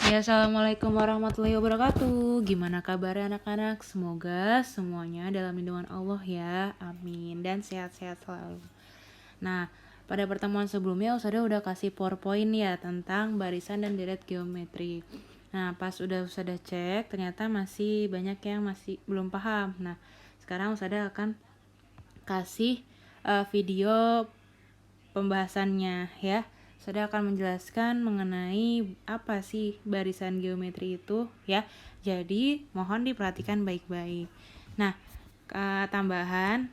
Ya, assalamualaikum warahmatullahi wabarakatuh. Gimana kabarnya anak-anak? Semoga semuanya dalam lindungan Allah ya. Amin. Dan sehat-sehat selalu. Nah, pada pertemuan sebelumnya Ustazah udah kasih PowerPoint ya tentang barisan dan deret geometri. Nah, pas Ustazah cek, ternyata masih banyak yang masih belum paham. Nah, sekarang Ustazah akan kasih video pembahasannya ya. Saya akan menjelaskan mengenai apa sih barisan geometri itu ya. Jadi mohon diperhatikan baik-baik. Nah, tambahan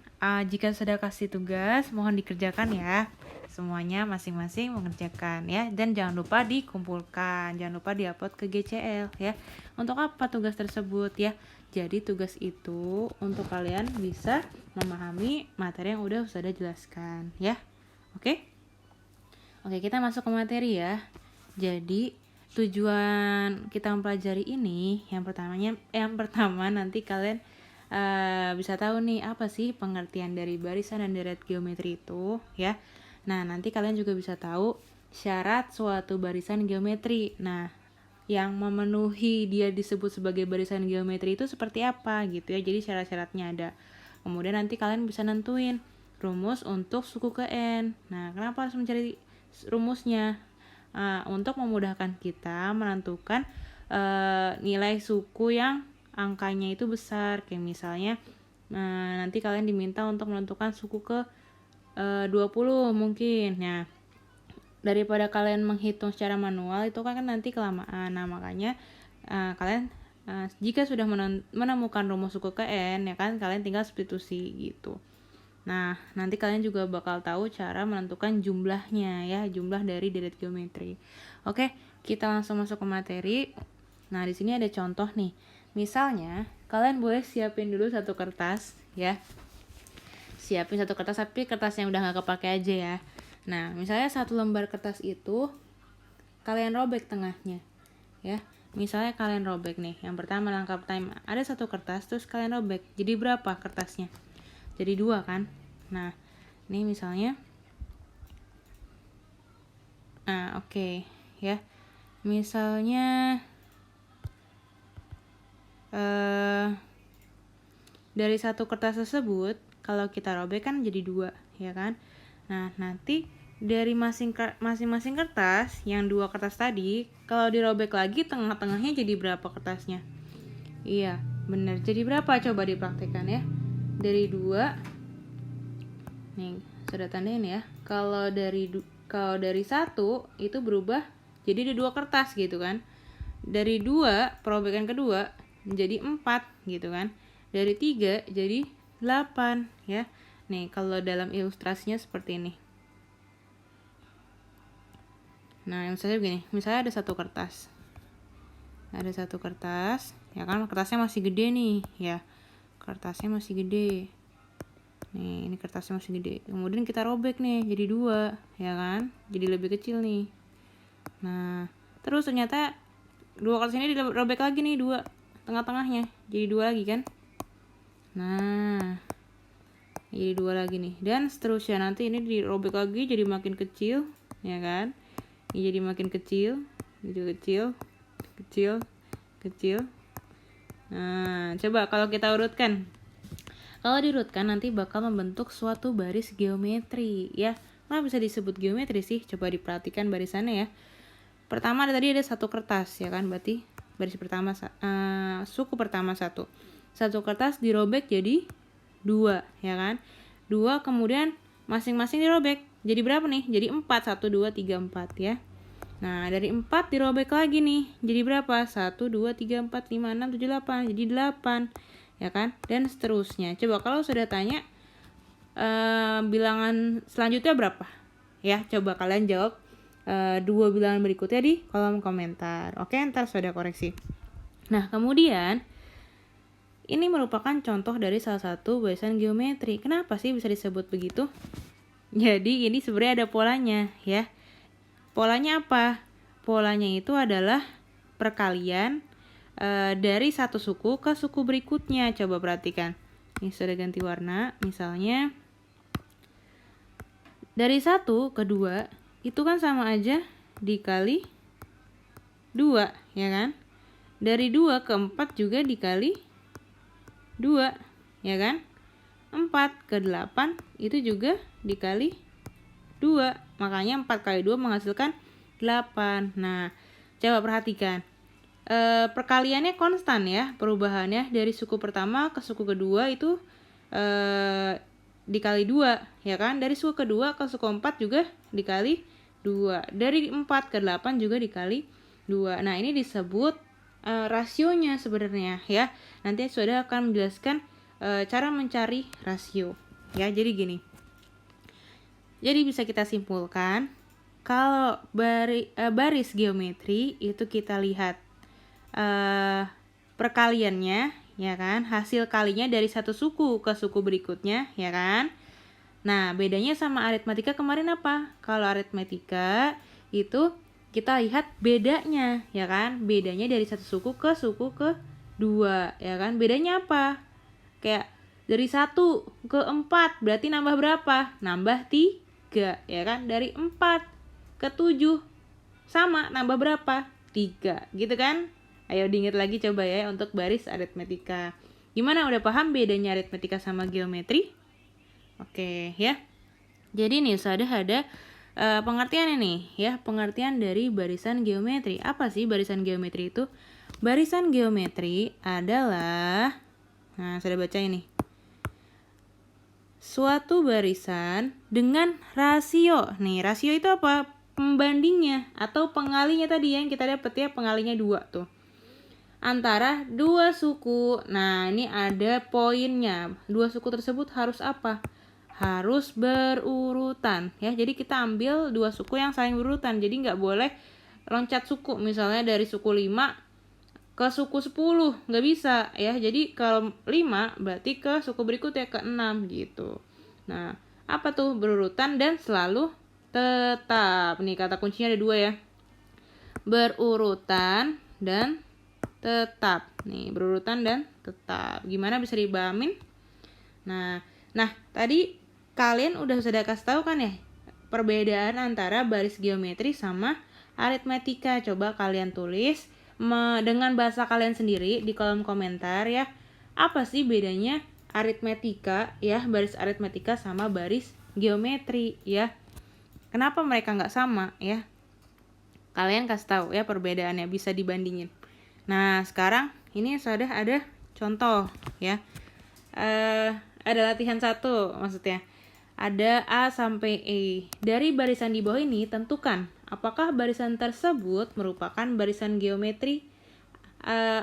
jika sudah kasih tugas mohon dikerjakan ya. Semuanya masing-masing mengerjakan ya, dan jangan lupa dikumpulkan, jangan lupa diupload ke GCL ya. Untuk apa tugas tersebut ya? Jadi tugas itu untuk kalian bisa memahami materi yang udah Ustazah jelaskan ya. Oke? Oke, kita masuk ke materi ya. Jadi, tujuan kita mempelajari ini yang pertama nanti kalian bisa tahu nih apa sih pengertian dari barisan dan deret geometri itu ya. Nah, nanti kalian juga bisa tahu syarat suatu barisan geometri. Nah, yang memenuhi dia disebut sebagai barisan geometri itu seperti apa gitu ya. Jadi syarat-syaratnya ada. Kemudian nanti kalian bisa nentuin rumus untuk suku ke N. Nah, kenapa harus mencari rumusnya? Untuk memudahkan kita menentukan nilai suku yang angkanya itu besar. Kayak misalnya nanti kalian diminta untuk menentukan suku ke 20 mungkin. Nah, daripada kalian menghitung secara manual itu kan nanti kelamaan. Nah, makanya kalian jika sudah menemukan rumus suku ke N ya kan, kalian tinggal substitusi gitu. Nah, nanti kalian juga bakal tahu cara menentukan jumlahnya ya, jumlah dari deret geometri. Oke, kita langsung masuk ke materi. Nah, di sini ada contoh nih. Misalnya, kalian boleh siapin dulu satu kertas ya. Siapin satu kertas, tapi kertas yang udah nggak kepake aja ya. Nah, misalnya satu lembar kertas itu kalian robek tengahnya ya. Misalnya kalian robek nih, yang pertama langkah pertama ada satu kertas, terus kalian robek. Jadi berapa kertasnya? Jadi 2 kan. Nah, ini misalnya oke. Ya. Misalnya dari satu kertas tersebut kalau kita robek kan jadi 2 ya kan. Nah, nanti dari masing-masing kertas yang 2 kertas tadi kalau dirobek lagi tengah-tengahnya jadi berapa kertasnya? Iya, bener. Jadi berapa? Coba dipraktekkan ya. Dari 2 nih, sudah tandain ya. Kalau dari 1 itu berubah jadi ada 2 kertas gitu kan. Dari 2 perobekan kedua menjadi 4 gitu kan. Dari 3 jadi 8 ya. Nih, kalau dalam ilustrasinya seperti ini. Nah, misalnya begini, misalnya ada satu kertas. Ada satu kertas, ya kan, kertasnya masih gede nih, ya. Kertasnya masih gede. Nih, ini kertasnya masih gede. Kemudian kita robek nih, jadi 2, ya kan? Jadi lebih kecil nih. Nah, terus ternyata 2 kertas ini dirobek lagi nih, 2 tengah-tengahnya. Jadi 2 lagi kan? Nah, jadi 2 lagi nih. Dan seterusnya nanti ini dirobek lagi jadi makin kecil, ya kan? Ini jadi makin kecil, jadi kecil. Nah, coba kalau kita urutkan. Kalau diurutkan nanti bakal membentuk suatu baris geometri ya. Kenapa bisa disebut geometri sih? Coba diperhatikan barisannya ya. Pertama tadi ada satu kertas ya kan, berarti baris pertama suku pertama 1. Satu kertas dirobek jadi 2 ya kan. 2 kemudian masing-masing dirobek. Jadi berapa nih? Jadi 4, 1, 2, 3, 4 ya. Nah, dari 4 dirobek lagi nih. Jadi berapa? 1, 2, 3, 4, 5, 6, 7, 8. Jadi 8. Ya kan? Dan seterusnya. Coba kalau sudah tanya bilangan selanjutnya berapa? Ya, coba kalian jawab 2 bilangan berikutnya di kolom komentar. Oke, ntar sudah koreksi. Nah, kemudian ini merupakan contoh dari salah satu barisan geometri. Kenapa sih bisa disebut begitu? Jadi ini sebenarnya ada polanya ya. Polanya apa? Polanya itu adalah perkalian dari satu suku ke suku berikutnya. Coba perhatikan. Ini sudah ganti warna. Misalnya dari 1 ke 2 itu kan sama aja dikali 2, ya kan? Dari 2 ke 4 juga dikali 2, ya kan? 4 ke 8 itu juga dikali 2. Makanya 4 kali 2 menghasilkan 8. Nah, coba perhatikan. Perkaliannya konstan ya, perubahannya dari suku pertama ke suku kedua itu dikali 2, ya kan? Dari suku kedua ke suku 4 juga dikali 2. Dari 4 ke 8 juga dikali 2. Nah, ini disebut rasionya sebenarnya ya. Nanti Saudara akan menjelaskan cara mencari rasio. Ya, jadi gini. Jadi bisa kita simpulkan kalau baris geometri itu kita lihat perkaliannya, ya kan? Hasil kalinya dari satu suku ke suku berikutnya, ya kan? Nah, bedanya sama aritmatika kemarin apa? Kalau aritmatika itu kita lihat bedanya, ya kan? Bedanya dari satu suku ke dua, ya kan? Bedanya apa? Kayak dari 1 ke 4 berarti nambah berapa? Nambah 3, ya kan? Dari 4 ke 7 sama nambah berapa? 3, gitu kan? Ayo diingat lagi coba ya untuk baris aritmatika. Gimana, udah paham bedanya aritmatika sama geometri? Oke ya. Jadi nih ada pengertian ini ya, pengertian dari barisan geometri. Apa sih barisan geometri itu? Barisan geometri adalah, nah sudah baca ini, suatu barisan dengan rasio. Nih rasio itu apa? Pembandingnya atau pengalinya tadi yang kita dapat ya, pengalinya 2 tuh. Antara dua suku. Nah, ini ada poinnya. Dua suku tersebut harus apa? Harus berurutan ya. Jadi kita ambil dua suku yang saling berurutan. Jadi nggak boleh loncat suku. Misalnya dari suku 5 ke suku 10, nggak bisa ya. Jadi kalau 5 berarti ke suku berikutnya ke 6 gitu. Nah, apa tuh? Berurutan dan selalu tetap. Nih kata kuncinya ada 2 ya. Berurutan dan tetap. Nih, berurutan dan tetap. Gimana, bisa dipahamin? Nah, tadi kalian udah sudah kasih tahu kan ya perbedaan antara baris geometri sama aritmatika. Coba kalian tulis dengan bahasa kalian sendiri di kolom komentar ya. Apa sih bedanya aritmatika ya, baris aritmatika sama baris geometri ya? Kenapa mereka nggak sama ya? Kalian kasih tahu ya perbedaannya, bisa dibandingin. Nah, sekarang ini sudah ada contoh ya. Ada latihan 1 maksudnya. Ada A sampai E. Dari barisan di bawah ini tentukan apakah barisan tersebut merupakan barisan geometri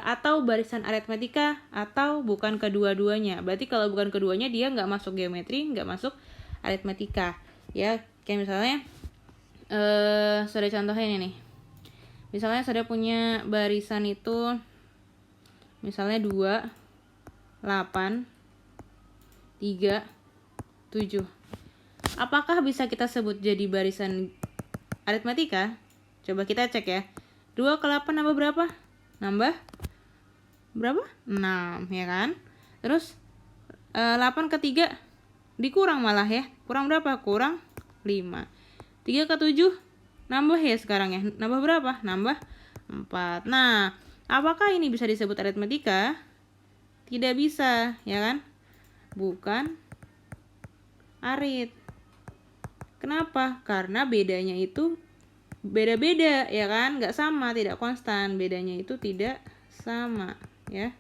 atau barisan aritmatika atau bukan kedua-duanya. Berarti kalau bukan keduanya dia nggak masuk geometri, nggak masuk aritmatika. Ya, kayak misalnya sudah contohnya ini nih. Misalnya saya punya barisan itu misalnya 2, 8, 3, 7. Apakah bisa kita sebut jadi barisan aritmatika? Coba kita cek ya. 2 ke 8 nambah berapa? Nambah berapa? 6, ya kan? Terus 8 ke 3 dikurang malah ya. Kurang berapa? Kurang 5. 3 ke 7 nambah ya sekarang ya. Nambah berapa? Nambah 4. Nah, apakah ini bisa disebut aritmatika? Tidak bisa, ya kan? Bukan arit. Kenapa? Karena bedanya itu beda-beda, ya kan? Nggak sama, tidak konstan. Bedanya itu tidak sama, ya.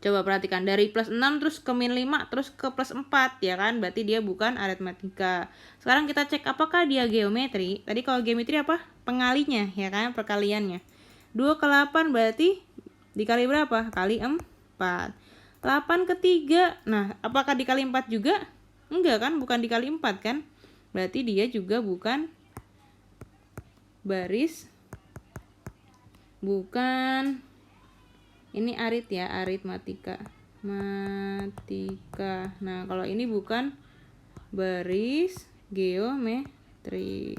Coba perhatikan, dari plus 6 terus ke min 5 terus ke plus 4, ya kan? Berarti dia bukan aritmatika. Sekarang kita cek apakah dia geometri. Tadi kalau geometri apa? Pengalinya, ya kan? Perkaliannya. 2 ke 8 berarti dikali berapa? Kali 4. 8 ke 3. Nah, apakah dikali 4 juga? Enggak kan? Bukan dikali 4 kan? Berarti dia juga bukan baris. Bukan. Ini arit ya, aritmatika. Nah, kalau ini bukan baris geometri.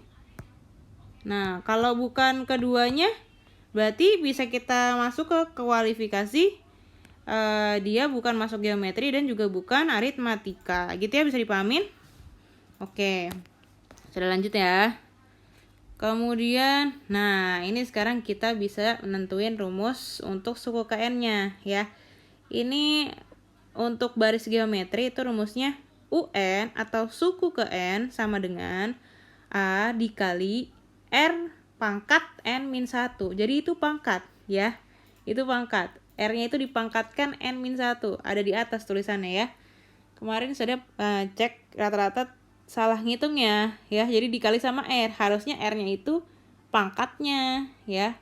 Nah, kalau bukan keduanya, berarti bisa kita masuk ke kualifikasi dia bukan masuk geometri dan juga bukan aritmatika. Gitu ya, bisa dipahamin? Oke. Sudah lanjut ya. Kemudian, nah ini sekarang kita bisa menentuin rumus untuk suku ke N-nya ya. Ini untuk baris geometri itu rumusnya UN atau suku ke N sama dengan A dikali R pangkat N-1. Jadi itu pangkat ya. Itu pangkat. R-nya itu dipangkatkan N-1. Ada di atas tulisannya ya. Kemarin sudah cek rata-rata salah ngitungnya ya. Jadi dikali sama R. Harusnya R-nya itu pangkatnya ya.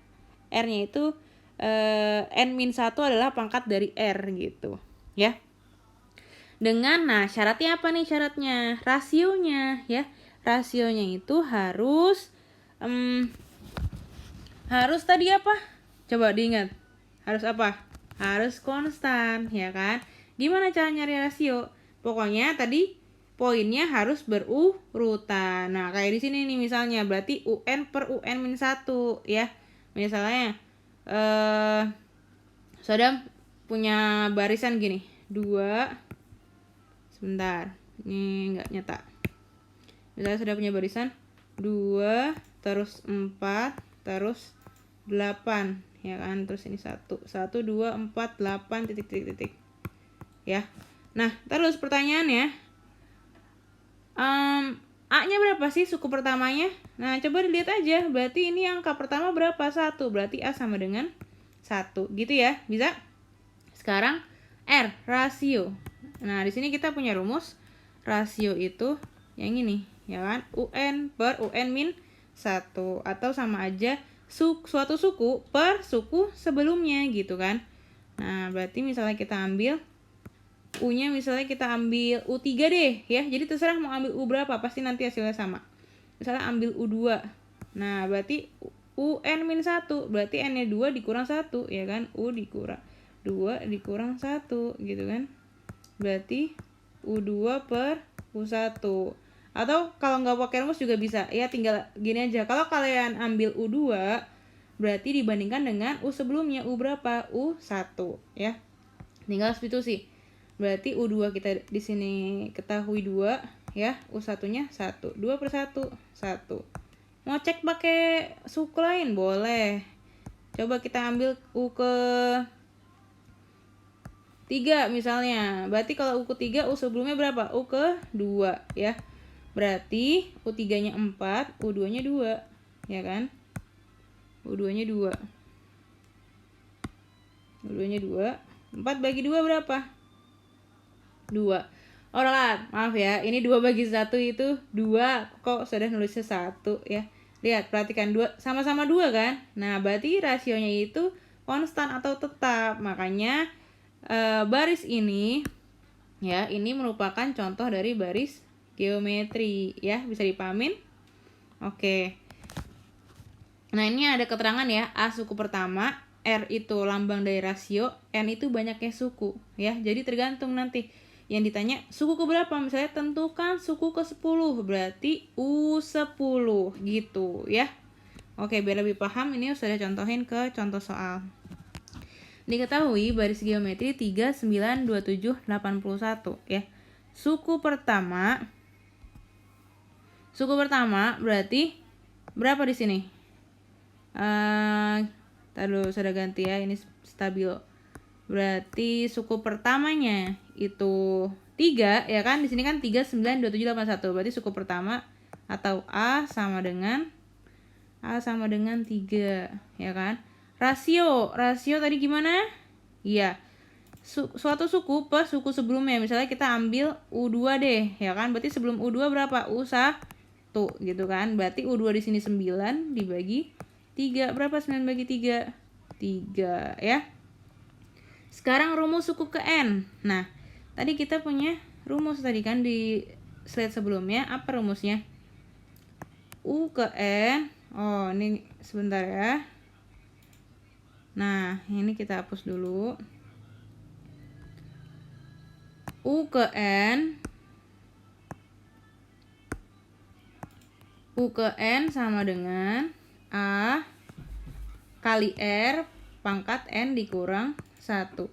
R-nya itu N-1 adalah pangkat dari R gitu ya. Dengan syaratnya apa nih syaratnya? Rasionya ya. Rasionya itu harus harus tadi apa? Coba diingat. Harus apa? Harus konstan, ya kan? Gimana cara nyari rasio? Pokoknya tadi poinnya harus berurutan. Nah, kayak di sini nih misalnya, berarti UN per UN-1 ya. Misalnya Saudara punya barisan gini. 2 sebentar. Ini enggak nyata. Misalnya sudah punya barisan 2 terus 4 terus 8 ya kan, terus ini 1 2 4 8 titik ya. Nah terus pertanyaannya A-nya berapa sih suku pertamanya? Nah coba dilihat aja, berarti ini angka pertama berapa? 1, berarti A sama dengan 1 gitu ya, bisa? Sekarang R, rasio. Nah di sini kita punya rumus rasio itu yang ini ya kan, UN per UN min 1 atau sama aja suatu suku per suku sebelumnya gitu kan. Nah berarti misalnya kita ambil U-nya, misalnya kita ambil U3 deh ya, jadi terserah mau ambil U berapa, pasti nanti hasilnya sama. Misalnya ambil U2, nah berarti UN-1, berarti N-nya 2 dikurang 1 ya kan, U dikurang 2 dikurang 1 gitu kan, berarti U2 per U1. Atau kalau nggak pakai rumus juga bisa ya, tinggal gini aja, kalau kalian ambil U2 berarti dibandingkan dengan U sebelumnya, U berapa? U1 ya, tinggal substitusi. Berarti U2 kita di sini ketahui 2 ya, U1 nya 1, 2 per 1 1. Mau cek pakai suku lain boleh, coba kita ambil U ke 3 misalnya, berarti kalau U ke 3 U sebelumnya berapa? U ke 2 ya, berarti U3 nya 4, U2 nya 2 ya kan, U2 nya 2 U2 nya 2, 4 bagi 2 berapa? 2. Orang maaf ya, ini 2 bagi 1 itu 2, kok sudah nulisnya 1 ya. Lihat, perhatikan 2 sama-sama 2 kan. Nah, berarti rasionya itu konstan atau tetap. Makanya baris ini ya, ini merupakan contoh dari baris geometri ya, bisa dipahamin? Oke. Nah, ini ada keterangan ya, A suku pertama, R itu lambang dari rasio, N itu banyaknya suku ya. Jadi tergantung nanti yang ditanya suku ke berapa, misalnya tentukan suku ke 10, berarti U10 gitu ya. Oke, biar lebih paham ini sudah contohin ke contoh soal. Diketahui baris geometri 3, 9, 27, 81 ya. Suku pertama berarti berapa di sini? Taruh sudah ganti ya, ini stabilo. Berarti suku pertamanya itu 3 ya kan, di sini kan 3, 9, 27, 81. Berarti suku pertama atau A sama dengan 3 ya kan. Rasio tadi gimana? Iya. Suatu suku per suku sebelumnya. Misalnya kita ambil U2 deh ya kan. Berarti sebelum U2 berapa? U1 gitu kan. Berarti U2 di sini 9 dibagi 3. Berapa 9 bagi 3? 3 ya. Sekarang rumus suku ke N. Nah, tadi kita punya rumus tadi kan di slide sebelumnya. Apa rumusnya? U ke N. Oh, ini sebentar ya. Nah, ini kita hapus dulu. U ke N sama dengan A kali R pangkat N dikurang 1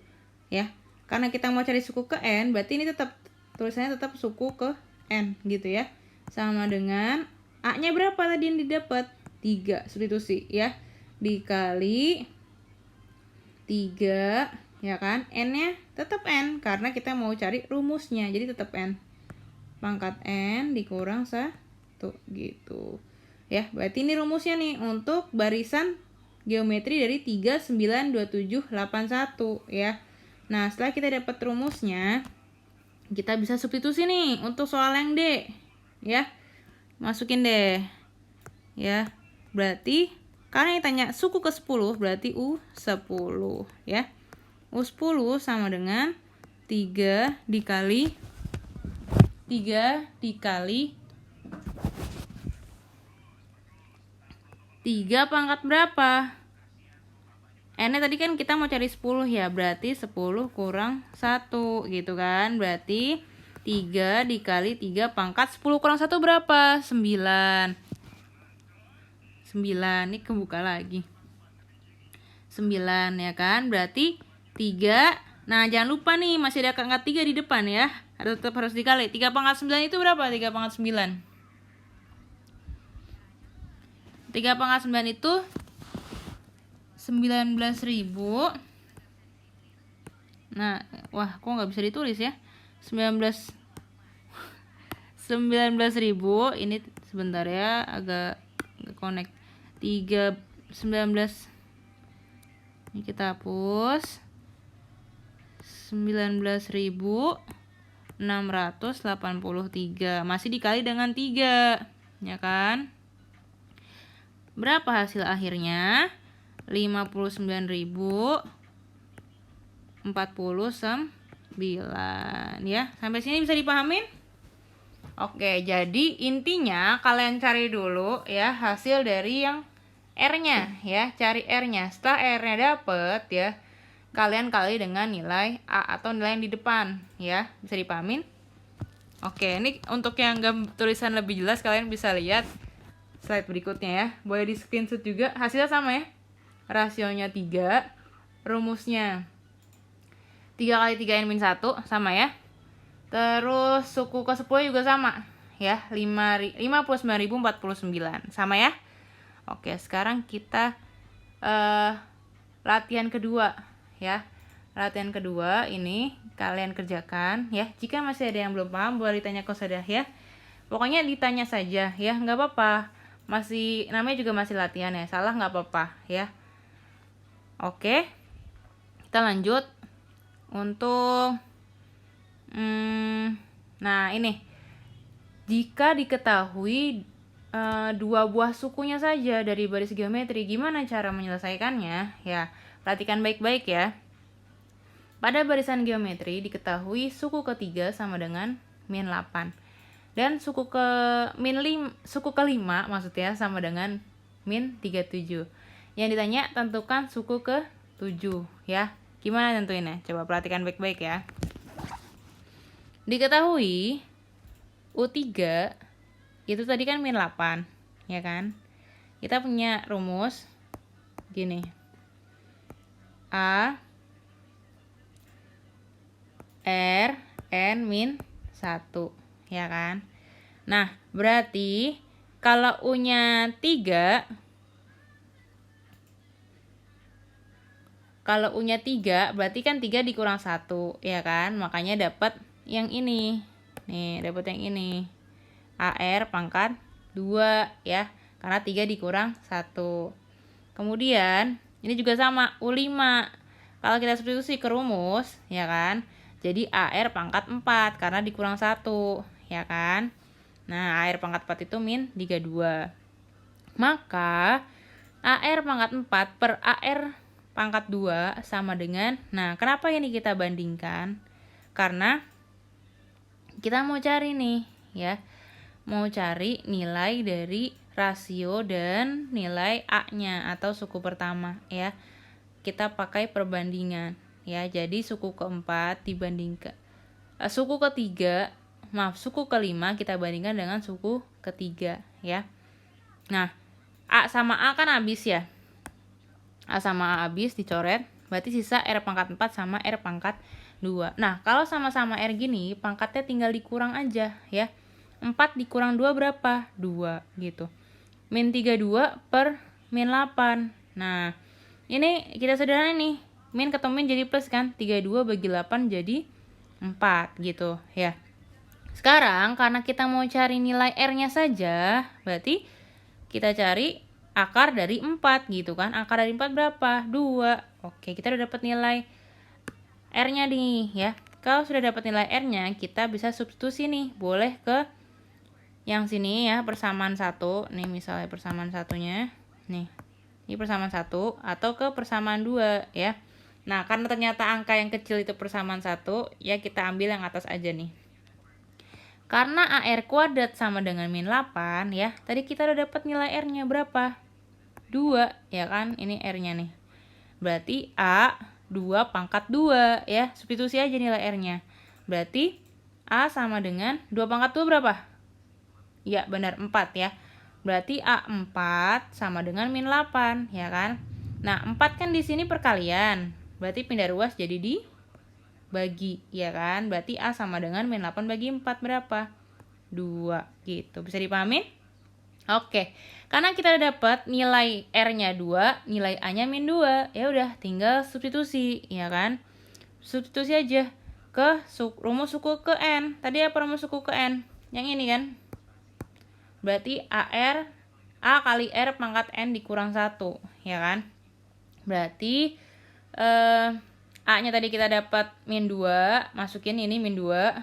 ya. Karena kita mau cari suku ke N, berarti ini tetap tulisannya tetap suku ke N gitu ya. Sama dengan A-nya berapa tadi yang didapat? 3 substitusi ya, dikali 3 ya kan, n-nya tetap n karena kita mau cari rumusnya, jadi tetap n pangkat n dikurang 1 gitu ya. Berarti ini rumusnya nih untuk barisan geometri dari 3, 9, 27, 81 ya. Nah setelah kita dapat rumusnya, kita bisa substitusi nih untuk soal yang D ya, masukin deh ya. Berarti karena yang tanya suku ke 10 berarti U10 ya. U10 sama dengan 3 dikali 3 pangkat berapa? N-nya tadi kan kita mau cari 10 ya, berarti 10 kurang 1 gitu kan. Berarti 3 dikali 3 pangkat 10 kurang 1 berapa? 9. 9, ini kebuka lagi. 9 ya kan, berarti 3. Nah jangan lupa nih masih ada pangkat 3 di depan ya, tetap harus dikali. 3 pangkat 9 itu berapa? 3 pangkat 9 3 pangkat 9 itu 19.000. Nah wah kok nggak bisa ditulis ya, 19.000 ini sebentar ya, agak connect. 19 ini kita hapus. 19.683 masih dikali dengan 3 ya kan. Berapa hasil akhirnya? 59.049 ya. Sampai sini bisa dipahamin? Oke, jadi intinya kalian cari dulu ya hasil dari yang R-nya ya, cari R-nya. Setelah R-nya dapet ya, kalian kali dengan nilai A atau nilai yang di depan ya. Bisa dipahamin? Oke, ini untuk yang tulisan lebih jelas kalian bisa lihat slide berikutnya ya. Boleh di screenshot juga. Hasilnya sama ya. Rasionya 3, rumusnya 3 kali 3n-1 sama ya. Terus suku ke 10 juga sama ya, 59.049 sama ya. Oke, sekarang kita latihan kedua ya. Latihan kedua ini kalian kerjakan ya. Jika masih ada yang belum paham boleh ditanya ke saya ya. Pokoknya ditanya saja ya, nggak apa-apa. Masih namanya juga masih latihan ya, salah nggak apa-apa ya. Oke, kita lanjut untuk nah ini, jika diketahui 2 buah sukunya saja dari baris geometri, gimana cara menyelesaikannya ya? Perhatikan baik-baik ya. Pada barisan geometri diketahui suku ketiga sama dengan min 8 dan suku kelima maksudnya sama dengan min 37. Yang ditanya tentukan suku ke 7 ya. Gimana tentuinnya? Coba perhatikan baik-baik ya. Diketahui U3 itu tadi kan min 8 ya kan. Kita punya rumus gini. A R N min 1 ya kan. Nah berarti kalau U-nya 3, berarti kan 3 dikurang 1 ya kan. Makanya dapat yang ini. Nih dapat yang ini. AR pangkat 2 ya. Karena 3 dikurang 1. Kemudian ini juga sama U5. Kalau kita substitusi ke rumus ya kan. Jadi AR pangkat 4 karena dikurang 1 ya kan. Nah AR pangkat 4 itu min 32. Maka AR pangkat 4 per AR pangkat 2 sama dengan, nah kenapa ini kita bandingkan? Karena kita mau cari nih ya, mau cari nilai dari rasio dan nilai A-nya atau suku pertama ya. Kita pakai perbandingan ya. Jadi suku keempat dibandingkan suku kelima kita bandingkan dengan suku ketiga ya. Nah A sama A kan habis ya, A sama A habis dicoret, berarti sisa R pangkat 4 sama R pangkat 2. Nah kalau sama-sama R gini pangkatnya tinggal dikurang aja ya. 4 dikurang 2 berapa? 2 gitu. min 32 per min 8. Nah, ini kita sederhana nih. Min ketemu min jadi plus kan? 32 bagi 8 jadi 4 gitu ya. Sekarang karena kita mau cari nilai R-nya saja, berarti kita cari akar dari 4 gitu kan. Akar dari 4 berapa? 2. Oke, kita udah dapat nilai R-nya nih ya. Kalau sudah dapat nilai R-nya, kita bisa substitusi nih. Boleh ke yang sini ya, persamaan 1. Nih misalnya persamaan satunya. Nih, ini persamaan 1 atau ke persamaan 2 ya. Nah, karena ternyata angka yang kecil itu persamaan 1, ya kita ambil yang atas aja nih. Karena AR kuadrat sama dengan min 8 ya. Tadi kita udah dapat nilai R-nya berapa? 2 ya kan? Ini R-nya nih. Berarti A 2 pangkat 2 ya. Substitusi aja nilai R-nya. Berarti A sama dengan 2 pangkat 2 berapa? Ya benar 4 ya. Berarti A 4 sama dengan min 8 ya kan? Nah 4 kan di sini perkalian. Berarti pindah ruas jadi dibagi ya kan? Berarti A sama dengan min 8 bagi 4 berapa? 2 gitu. Bisa dipahami? Oke. Karena kita udah dapat nilai R-nya 2, nilai A-nya min 2. Ya udah tinggal substitusi ya kan? Substitusi aja ke rumus suku ke N. Tadi apa rumus suku ke N? Yang ini kan? Berarti A kali R pangkat N dikurang 1 ya kan? Berarti A-nya tadi kita dapat min 2, masukin ini min 2.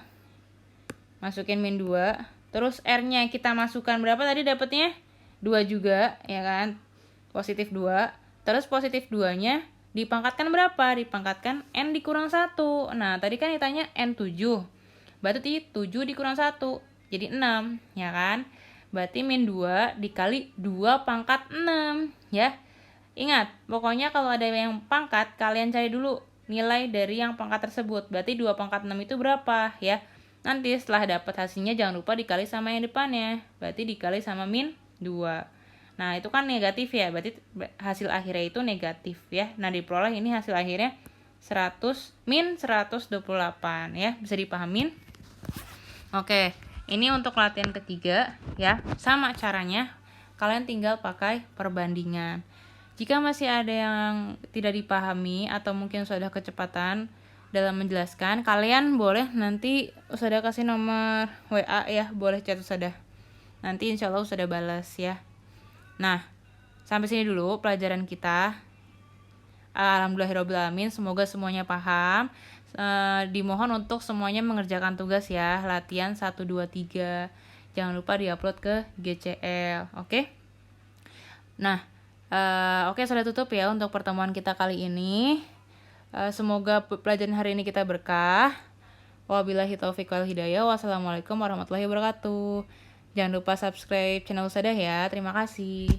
Masukin min 2. Terus R-nya kita masukkan berapa tadi dapatnya? 2 juga, ya kan? Positif 2. Terus positif 2-nya dipangkatkan berapa? Dipangkatkan N dikurang 1. Nah, tadi kan ditanya N7. Berarti 7 dikurang 1. Jadi 6, ya kan? Berarti min 2 dikali 2 pangkat 6, ya. Ingat, pokoknya kalau ada yang pangkat, kalian cari dulu nilai dari yang pangkat tersebut. Berarti 2 pangkat 6 itu berapa ya? Nanti setelah dapat hasilnya jangan lupa dikali sama yang depannya. Berarti dikali sama min 2. Nah, itu kan negatif ya. Berarti hasil akhirnya itu negatif ya. Nah, diperoleh ini hasil akhirnya min 128 ya. Bisa dipahamin? Oke, ini untuk latihan ketiga ya. Sama caranya. Kalian tinggal pakai perbandingan. Jika masih ada yang tidak dipahami atau mungkin sudah kecepatan dalam menjelaskan, kalian boleh nanti Ustadzah kasih nomor WA ya, boleh chat Ustadzah. Nanti insya Allah Ustadzah balas ya. Nah, sampai sini dulu pelajaran kita. Alhamdulillahirobbilalamin, semoga semuanya paham. Dimohon untuk semuanya mengerjakan tugas ya, latihan 1, 2, 3. Jangan lupa diupload ke GCL, oke? Nah, oke, sudah tutup ya untuk pertemuan kita kali ini. Semoga pelajaran hari ini kita berkah. Wabillahi taufiq wal hidayah. Wassalamualaikum warahmatullahi wabarakatuh. Jangan lupa subscribe channel Ustadzah ya. Terima kasih.